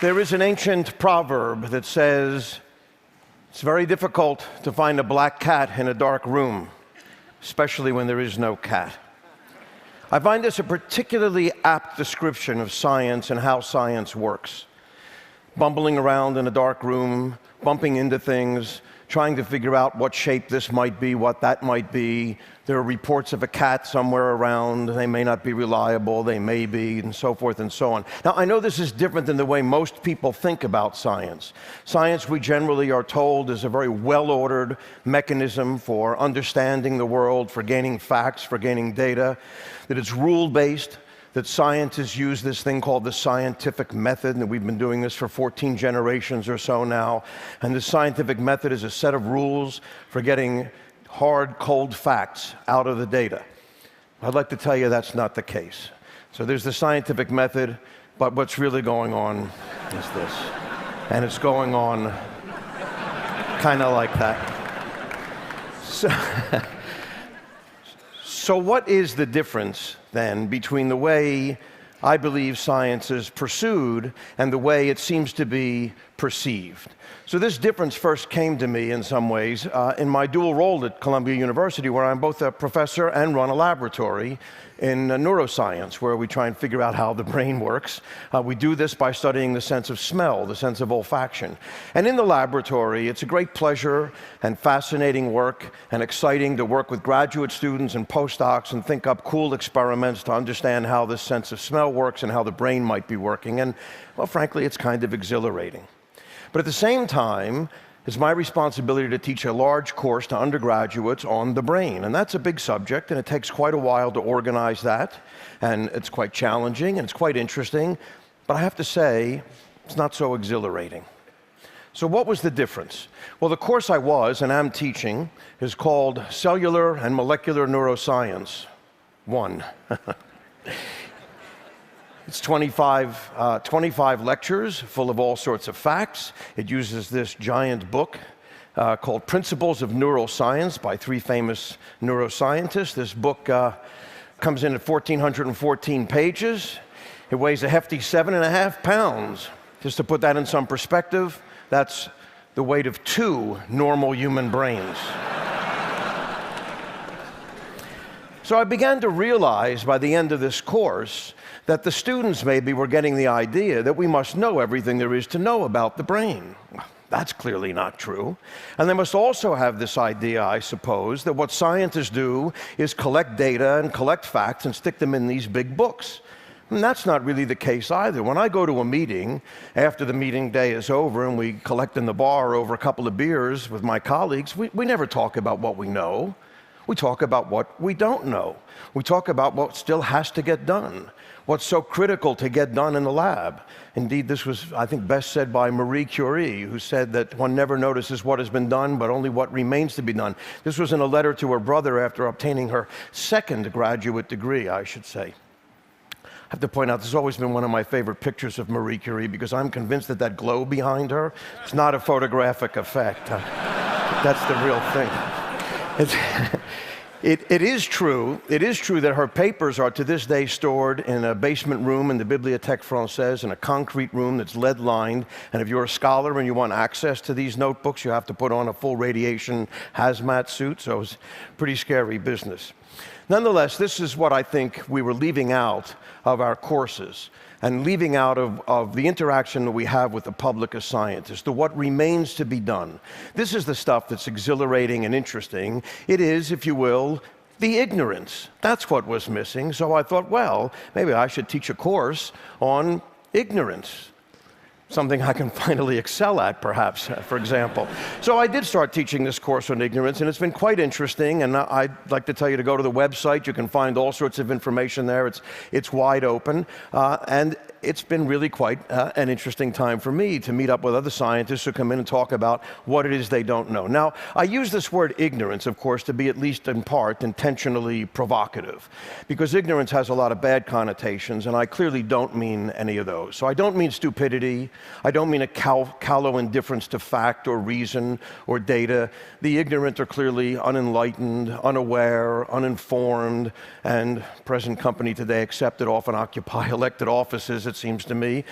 There is an ancient proverb that says, it's very difficult to find a black cat in a dark room, especially when there is no cat. I find this a particularly apt description of science and how science works. Bumbling around in a dark room, bumping into things, trying to figure out what shape this might be, what that might be. There are reports of a cat somewhere around. They may not be reliable, they may be, and so forth and so on. Now, I know this is different than the way most people think about science. Science, we generally are told, is a very well-ordered mechanism for understanding the world, for gaining facts, for gaining data, that it's rule-based, that scientists use this thing called the scientific method, and we've been doing this for 14 generations or so now. And the scientific method is a set of rules for getting hard, cold facts out of the data. I'd like to tell you that's not the case. So there's the scientific method, but what's really going on is this. And it's going on kind of like that. So what is the difference, then, between the way I believe science is pursued and the way it seems to be perceived? So this difference first came to me in some ways in my dual role at Columbia University, where I'm both a professor and run a laboratory in neuroscience, where we try and figure out how the brain works. We do this by studying the sense of smell, the sense of olfaction. And in the laboratory, it's a great pleasure and fascinating work and exciting to work with graduate students and postdocs and think up cool experiments to understand how this sense of smell works and how the brain might be working. And, well, frankly, it's kind of exhilarating. But at the same time, it's my responsibility to teach a large course to undergraduates on the brain. And that's a big subject, and it takes quite a while to organize that. And it's quite challenging, and it's quite interesting. But I have to say, it's not so exhilarating. So what was the difference? Well, the course I was and am teaching is called Cellular and Molecular Neuroscience 1. It's 25 lectures full of all sorts of facts. It uses this giant book called Principles of Neuroscience by 3 famous neuroscientists. This book comes in at 1,414 pages. It weighs a hefty 7.5 pounds. Just to put that in some perspective, that's the weight of 2 normal human brains. So I began to realize by the end of this course that the students maybe were getting the idea that we must know everything there is to know about the brain. Well, that's clearly not true. And they must also have this idea, I suppose, that what scientists do is collect data and collect facts and stick them in these big books. And that's not really the case either. When I go to a meeting, after the meeting day is over and we collect in the bar over a couple of beers with my colleagues, we never talk about what we know. We talk about what we don't know. We talk about what still has to get done, what's so critical to get done in the lab. Indeed, this was, I think, best said by Marie Curie, who said that one never notices what has been done, but only what remains to be done. This was in a letter to her brother after obtaining her 2nd graduate degree, I should say. I have to point out, this has always been one of my favorite pictures of Marie Curie, because I'm convinced that that glow behind her is not a photographic effect. That's the real thing. It is true that her papers are to this day stored in a basement room in the Bibliothèque Française, in a concrete room that's lead-lined. And if you're a scholar and you want access to these notebooks, you have to put on a full radiation hazmat suit, so it's pretty scary business. Nonetheless, this is what I think we were leaving out of our courses and leaving out of the interaction that we have with the public as scientists, the what remains to be done. This is the stuff that's exhilarating and interesting. It is, if you will, the ignorance. That's what was missing. So I thought, well, maybe I should teach a course on ignorance. Something I can finally excel at, perhaps, for example. So I did start teaching this course on ignorance, and it's been quite interesting, and I'd like to tell you to go to the website. You can find all sorts of information there. It's wide open, and it's been really quite an interesting time for me to meet up with other scientists who come in and talk about what it is they don't know. Now, I use this word ignorance, of course, to be at least in part intentionally provocative, because ignorance has a lot of bad connotations, and I clearly don't mean any of those. So I don't mean stupidity. I don't mean a callow indifference to fact or reason or data. The ignorant are clearly unenlightened, unaware, uninformed, and present company today, except that often occupy elected offices, it seems to me.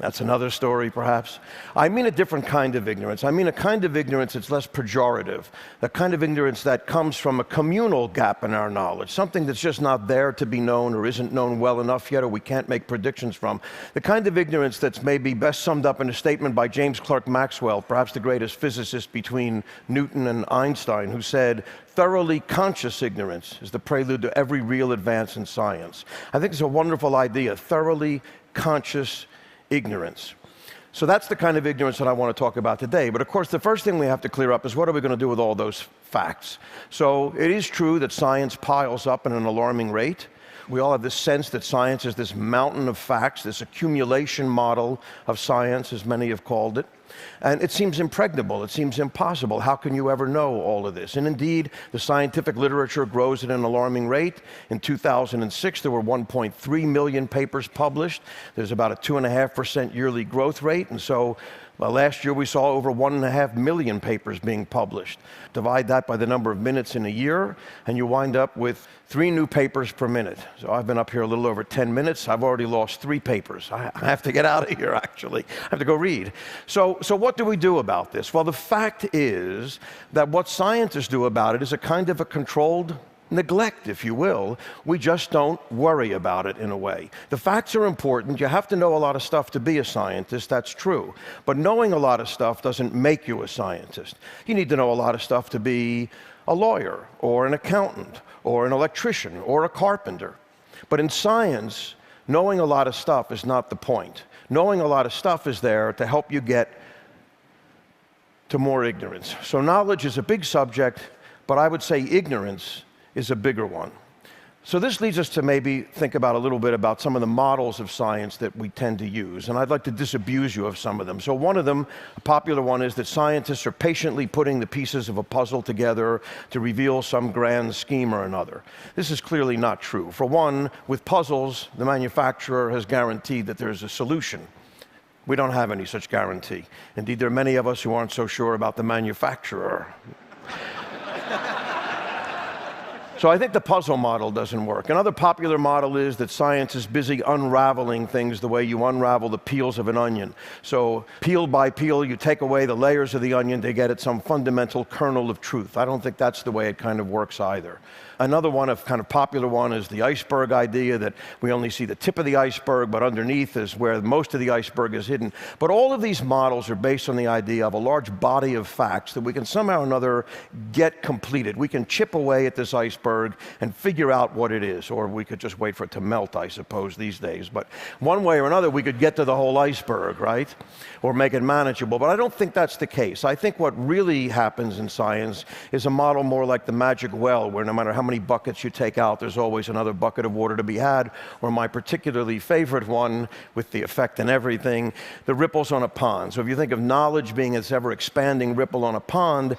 That's another story, perhaps. I mean a different kind of ignorance. I mean a kind of ignorance that's less pejorative, the kind of ignorance that comes from a communal gap in our knowledge, something that's just not there to be known or isn't known well enough yet or we can't make predictions from. The kind of ignorance that's maybe best summed up in a statement by James Clerk Maxwell, perhaps the greatest physicist between Newton and Einstein, who said, "Thoroughly conscious ignorance is the prelude to every real advance in science." I think it's a wonderful idea, thoroughly conscious ignorance. So that's the kind of ignorance that I want to talk about today. But of course, the first thing we have to clear up is what are we going to do with all those facts? So it is true that science piles up at an alarming rate. We all have this sense that science is this mountain of facts, this accumulation model of science, as many have called it. And it seems impregnable, it seems impossible. How can you ever know all of this? And indeed, the scientific literature grows at an alarming rate. In 2006, there were 1.3 million papers published. There's about a 2.5% yearly growth rate. And so last year we saw over 1.5 million papers being published. Divide that by the number of minutes in a year, and you wind up with 3 new papers per minute. So I've been up here a little over 10 minutes. I've already lost 3 papers. I have to get out of here, actually. I have to go read. So what do we do about this? Well, the fact is that what scientists do about it is a kind of a controlled neglect, if you will. We just don't worry about it in a way. The facts are important. You have to know a lot of stuff to be a scientist, that's true. But knowing a lot of stuff doesn't make you a scientist. You need to know a lot of stuff to be a lawyer, or an accountant, or an electrician, or a carpenter. But in science, knowing a lot of stuff is not the point. Knowing a lot of stuff is there to help you get to more ignorance. So knowledge is a big subject, but I would say ignorance is a bigger one. So this leads us to maybe think about a little bit about some of the models of science that we tend to use, and I'd like to disabuse you of some of them. So one of them, a popular one, is that scientists are patiently putting the pieces of a puzzle together to reveal some grand scheme or another. This is clearly not true. For one, with puzzles, the manufacturer has guaranteed that there's a solution. We don't have any such guarantee. Indeed, there are many of us who aren't so sure about the manufacturer. So I think the puzzle model doesn't work. Another popular model is that science is busy unraveling things the way you unravel the peels of an onion. So peel by peel, you take away the layers of the onion to get at some fundamental kernel of truth. I don't think that's the way it kind of works either. Another one, a kind of popular one, is the iceberg idea, that we only see the tip of the iceberg, but underneath is where most of the iceberg is hidden. But all of these models are based on the idea of a large body of facts that we can somehow or another get completed. We can chip away at this iceberg and figure out what it is, or we could just wait for it to melt, I suppose, these days. But one way or another, we could get to the whole iceberg, right? Or make it manageable. But I don't think that's the case. I think what really happens in science is a model more like the magic well, where no matter how many buckets you take out, there's always another bucket of water to be had, or my particularly favorite one, with the effect and everything, the ripples on a pond. So if you think of knowledge being this ever-expanding ripple on a pond,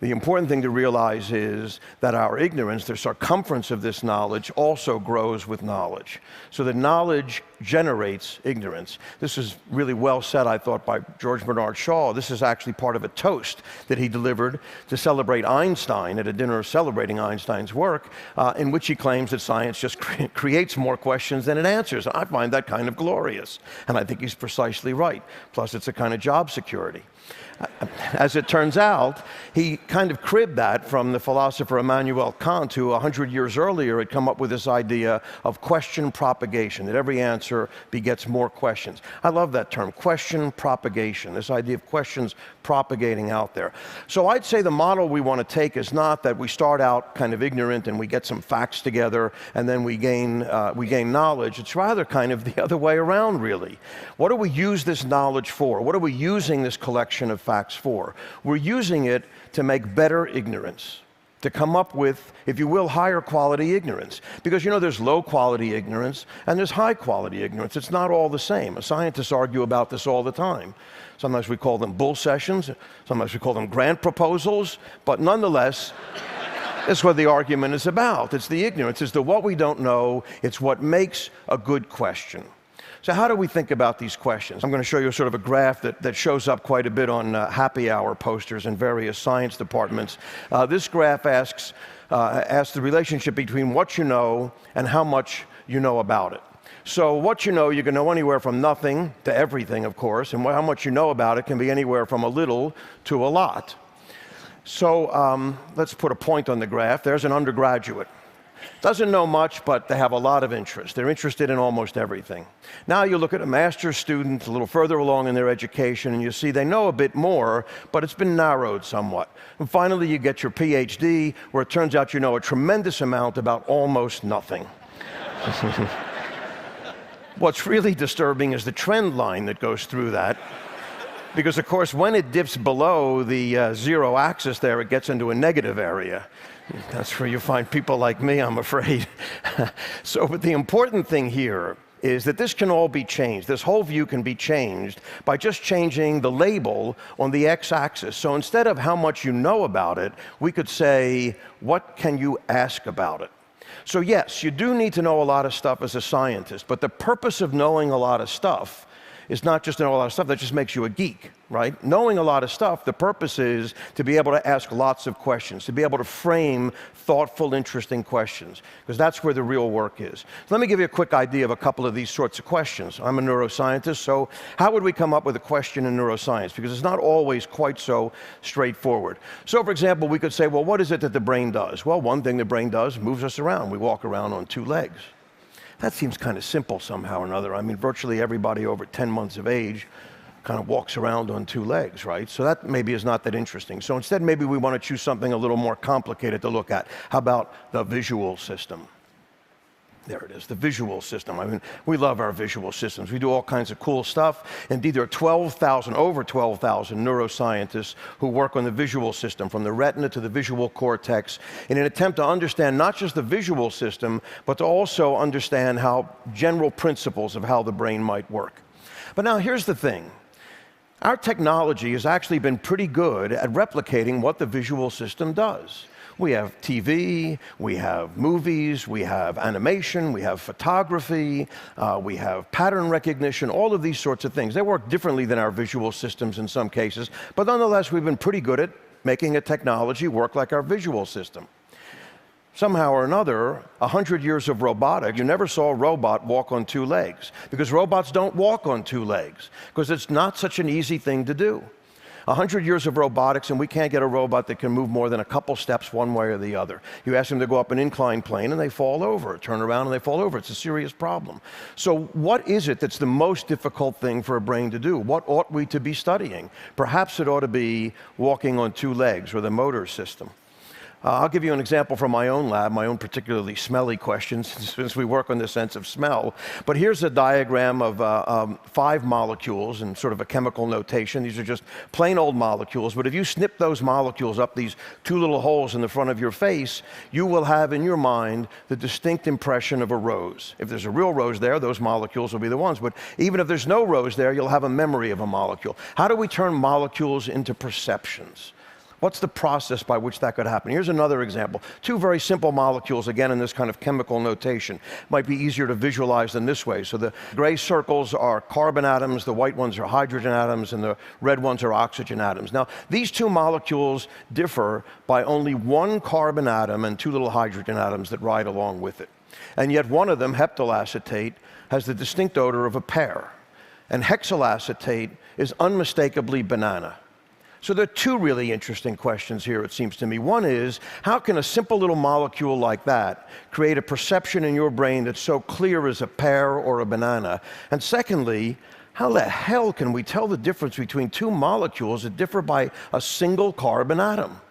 the important thing to realize is that our ignorance, the circumference of this knowledge, also grows with knowledge. So that knowledge generates ignorance. This is really well said, I thought, by George Bernard Shaw. This is actually part of a toast that he delivered to celebrate Einstein at a dinner celebrating Einstein's work, in which he claims that science just creates more questions than it answers. I find that kind of glorious, and I think he's precisely right. Plus, it's a kind of job security. As it turns out, he kind of cribbed that from the philosopher Immanuel Kant, who 100 years earlier had come up with this idea of question propagation, that every answer begets more questions. I love that term, question propagation, this idea of questions propagating out there. So I'd say the model we want to take is not that we start out kind of ignorant and we get some facts together and then we gain knowledge. It's rather kind of the other way around, really. What do we use this knowledge for? What are we using this collection of facts for? We're using it to make better ignorance, to come up with, if you will, higher quality ignorance. Because, you know, there's low quality ignorance and there's high quality ignorance. It's not all the same. Scientists argue about this all the time. Sometimes we call them bull sessions, sometimes we call them grant proposals, but nonetheless, that's what the argument is about. It's the ignorance, it's the what we don't know, it's what makes a good question. So how do we think about these questions? I'm going to show you sort of a graph that shows up quite a bit on happy hour posters in various science departments. This graph asks the relationship between what you know and how much you know about it. So what you know, you can know anywhere from nothing to everything, of course, and how much you know about it can be anywhere from a little to a lot. So let's put a point on the graph. There's an undergraduate. Doesn't know much, but they have a lot of interest. They're interested in almost everything. Now you look at a master's student a little further along in their education, and you see they know a bit more, but it's been narrowed somewhat. And finally, you get your PhD, where it turns out you know a tremendous amount about almost nothing. What's really disturbing is the trend line that goes through that. Because, of course, when it dips below the zero axis there, it gets into a negative area. That's where you find people like me, I'm afraid. But the important thing here is that this can all be changed. This whole view can be changed by just changing the label on the x-axis. So instead of how much you know about it, we could say, what can you ask about it? So yes, you do need to know a lot of stuff as a scientist, but the purpose of knowing a lot of stuff is not just to know a lot of stuff. That just makes you a geek, right? Knowing a lot of stuff, the purpose is to be able to ask lots of questions, to be able to frame thoughtful, interesting questions, because that's where the real work is. So let me give you a quick idea of a couple of these sorts of questions. I'm a neuroscientist, so how would we come up with a question in neuroscience? Because it's not always quite so straightforward. So, for example, we could say, well, what is it that the brain does? Well, one thing the brain does moves us around. We walk around on two legs. That seems kind of simple somehow or another. I mean, virtually everybody over 10 months of age kind of walks around on two legs, right? So that maybe is not that interesting. So instead, maybe we want to choose something a little more complicated to look at. How about the visual system? There it is, the visual system. I mean, we love our visual systems. We do all kinds of cool stuff. Indeed, there are over 12,000 neuroscientists who work on the visual system, from the retina to the visual cortex, in an attempt to understand not just the visual system, but to also understand how general principles of how the brain might work. But now here's the thing. Our technology has actually been pretty good at replicating what the visual system does. We have TV, we have movies, we have animation, we have photography, we have pattern recognition, all of these sorts of things. They work differently than our visual systems in some cases, but nonetheless, we've been pretty good at making a technology work like our visual system. Somehow or another, 100 years of robotics, you never saw a robot walk on two legs, because robots don't walk on two legs, because it's not such an easy thing to do. 100 years of robotics, and we can't get a robot that can move more than a couple steps one way or the other. You ask them to go up an inclined plane, and they fall over. Turn around, and they fall over. It's a serious problem. So what is it that's the most difficult thing for a brain to do? What ought we to be studying? Perhaps it ought to be walking on two legs, or the motor system. I'll give you an example from my own lab, my own particularly smelly questions, since we work on the sense of smell. But here's a diagram of 5 molecules in sort of a chemical notation. These are just plain old molecules. But if you snip those molecules up these 2 little holes in the front of your face, you will have in your mind the distinct impression of a rose. If there's a real rose there, those molecules will be the ones. But even if there's no rose there, you'll have a memory of a molecule. How do we turn molecules into perceptions? What's the process by which that could happen? Here's another example. 2 very simple molecules, again, in this kind of chemical notation. Might be easier to visualize than this way. So the gray circles are carbon atoms, the white ones are hydrogen atoms, and the red ones are oxygen atoms. Now, these 2 molecules differ by only 1 carbon atom and 2 little hydrogen atoms that ride along with it. And yet one of them, heptyl acetate, has the distinct odor of a pear. And hexyl acetate is unmistakably banana. So there are 2 really interesting questions here, it seems to me. One is, how can a simple little molecule like that create a perception in your brain that's so clear as a pear or a banana? And secondly, how the hell can we tell the difference between 2 molecules that differ by a single carbon atom?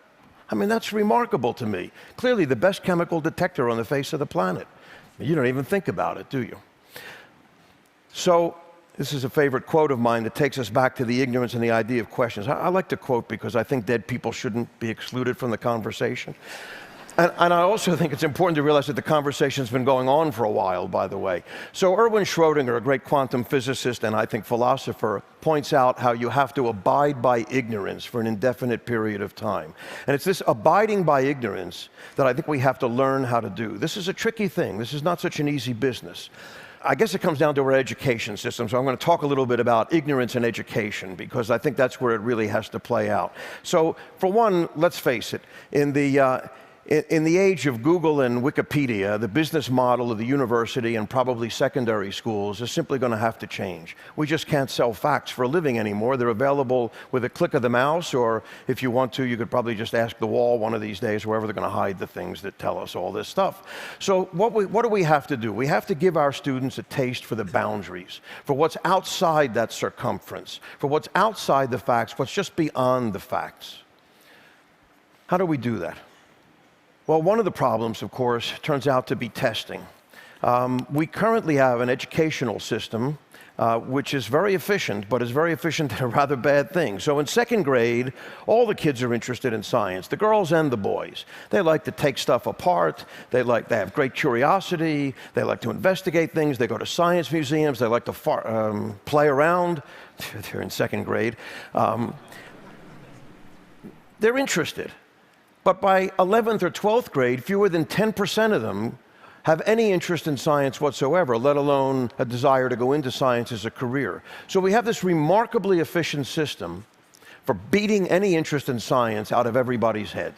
I mean, that's remarkable to me. Clearly the best chemical detector on the face of the planet. You don't even think about it, do you? So, this is a favorite quote of mine that takes us back to the ignorance and the idea of questions. I like to quote because I think dead people shouldn't be excluded from the conversation. And I also think it's important to realize that the conversation's been going on for a while, by the way. So Erwin Schrödinger, a great quantum physicist and I think philosopher, points out how you have to abide by ignorance for an indefinite period of time. And it's this abiding by ignorance that I think we have to learn how to do. This is a tricky thing. This is not such an easy business. I guess it comes down to our education system, so I'm going to talk a little bit about ignorance in education, because I think that's where it really has to play out. So, for one, let's face it, in the In the age of Google and Wikipedia, the business model of the university and probably secondary schools is simply going to have to change. We just can't sell facts for a living anymore. They're available with a click of the mouse, or if you want to, you could probably just ask the wall one of these days, wherever they're going to hide the things that tell us all this stuff. So what do we have to do? We have to give our students a taste for the boundaries, for what's outside that circumference, for what's outside the facts, what's just beyond the facts. How do we do that? Well, one of the problems, of course, turns out to be testing. We currently have an educational system which is very efficient, but is very efficient at a rather bad thing. So in second grade, all the kids are interested in science, the girls and the boys. They like to take stuff apart, they have great curiosity, they like to investigate things, they go to science museums, they like to play around. They're in second grade. They're interested. But by 11th or 12th grade, fewer than 10% of them have any interest in science whatsoever, let alone a desire to go into science as a career. So we have this remarkably efficient system for beating any interest in science out of everybody's head.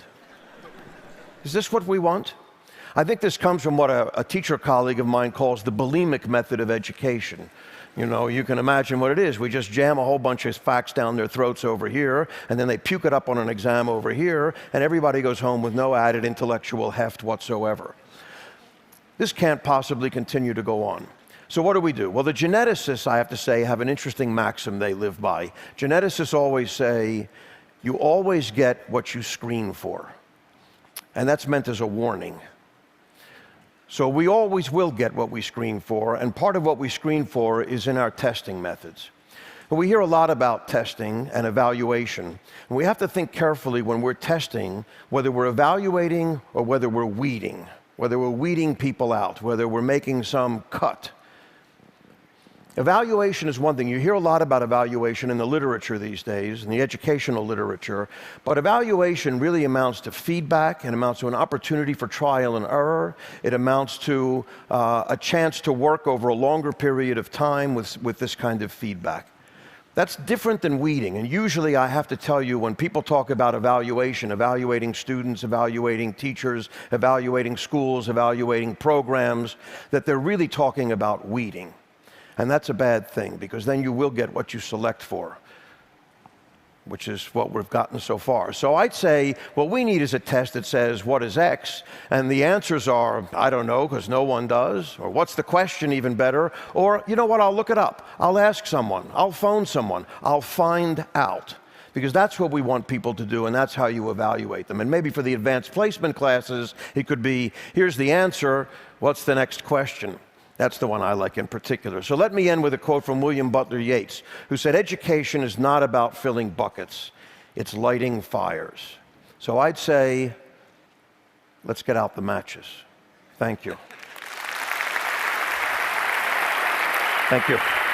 Is this what we want? I think this comes from what a teacher colleague of mine calls the bulimic method of education. You know, you can imagine what it is. We just jam a whole bunch of facts down their throats over here, and then they puke it up on an exam over here, and everybody goes home with no added intellectual heft whatsoever. This can't possibly continue to go on. So what do? Well, the geneticists, I have to say, have an interesting maxim they live by. Geneticists always say, you always get what you screen for. And that's meant as a warning. So we always will get what we screen for, and part of what we screen for is in our testing methods. And we hear a lot about testing and evaluation, and we have to think carefully when we're testing whether we're evaluating or whether we're weeding people out, whether we're making some cut. Evaluation is one thing. You hear a lot about evaluation in the literature these days, in the educational literature, but evaluation really amounts to feedback, it amounts to an opportunity for trial and error, it amounts to a chance to work over a longer period of time with this kind of feedback. That's different than weeding, and usually I have to tell you when people talk about evaluation, evaluating students, evaluating teachers, evaluating schools, evaluating programs, that they're really talking about weeding. And that's a bad thing, because then you will get what you select for, which is what we've gotten so far. So I'd say what we need is a test that says, what is X? And the answers are, I don't know, because no one does. Or what's the question, even better? Or, you know what, I'll look it up. I'll ask someone. I'll phone someone. I'll find out. Because that's what we want people to do, and that's how you evaluate them. And maybe for the advanced placement classes, it could be, here's the answer, what's the next question? That's the one I like in particular. So let me end with a quote from William Butler Yeats, who said, education is not about filling buckets, it's lighting fires. So I'd say, let's get out the matches. Thank you. Thank you.